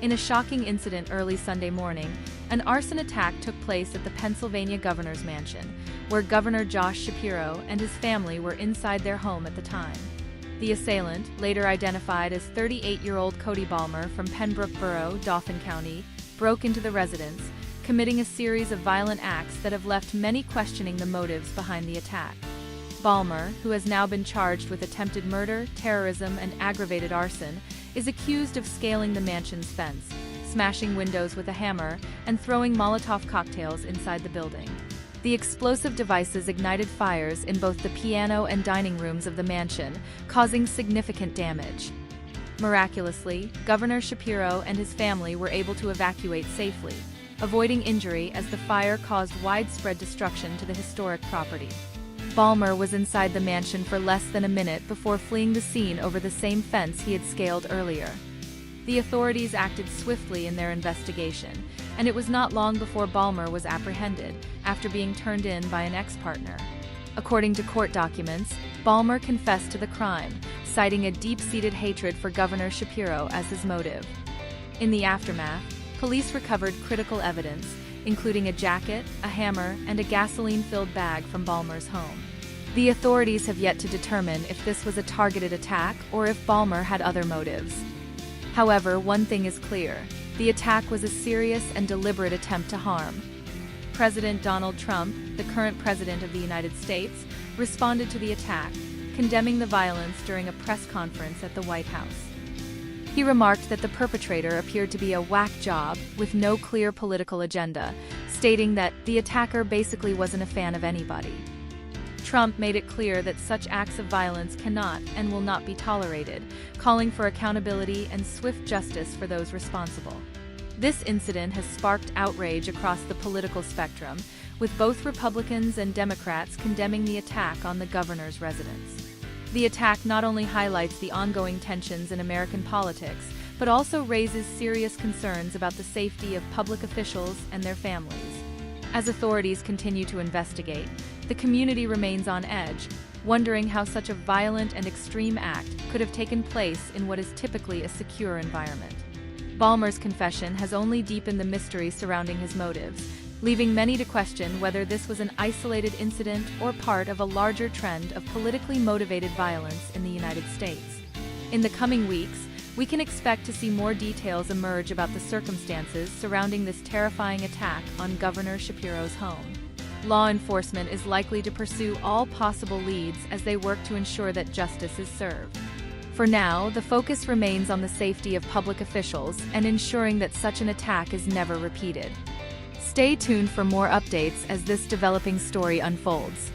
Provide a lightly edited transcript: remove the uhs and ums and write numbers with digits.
In a shocking incident early Sunday morning, an arson attack took place at the Pennsylvania governor's mansion, where Governor Josh Shapiro and his family were inside their home at the time. The assailant, later identified as 38-year-old Cody Balmer from Pembroke Borough, Dauphin County, broke into the residence, committing a series of violent acts that have left many questioning the motives behind the attack. Balmer, who has now been charged with attempted murder, terrorism, and aggravated arson, is accused of scaling the mansion's fence, smashing windows with a hammer, and throwing Molotov cocktails inside the building. The explosive devices ignited fires in both the piano and dining rooms of the mansion, causing significant damage. Miraculously, Governor Shapiro and his family were able to evacuate safely, avoiding injury as the fire caused widespread destruction to the historic property. Balmer was inside the mansion for less than a minute before fleeing the scene over the same fence he had scaled earlier. The authorities acted swiftly in their investigation, and it was not long before Balmer was apprehended, after being turned in by an ex-partner. According to court documents, Balmer confessed to the crime, citing a deep-seated hatred for Governor Shapiro as his motive. In the aftermath, police recovered critical evidence, including a jacket, a hammer, and a gasoline-filled bag from Balmer's home. The authorities have yet to determine if this was a targeted attack or if Balmer had other motives. However, one thing is clear: the attack was a serious and deliberate attempt to harm. President Donald Trump, the current president of the United States, responded to the attack, condemning the violence during a press conference at the White House. He remarked that the perpetrator appeared to be a whack job with no clear political agenda, stating that the attacker basically wasn't a fan of anybody. Trump made it clear that such acts of violence cannot and will not be tolerated, calling for accountability and swift justice for those responsible. This incident has sparked outrage across the political spectrum, with both Republicans and Democrats condemning the attack on the governor's residence. The attack not only highlights the ongoing tensions in American politics, but also raises serious concerns about the safety of public officials and their families. As authorities continue to investigate, the community remains on edge, wondering how such a violent and extreme act could have taken place in what is typically a secure environment. Balmer's confession has only deepened the mystery surrounding his motives, leaving many to question whether this was an isolated incident or part of a larger trend of politically motivated violence in the United States. In the coming weeks, we can expect to see more details emerge about the circumstances surrounding this terrifying attack on Governor Shapiro's home. Law enforcement is likely to pursue all possible leads as they work to ensure that justice is served. For now, the focus remains on the safety of public officials and ensuring that such an attack is never repeated. Stay tuned for more updates as this developing story unfolds.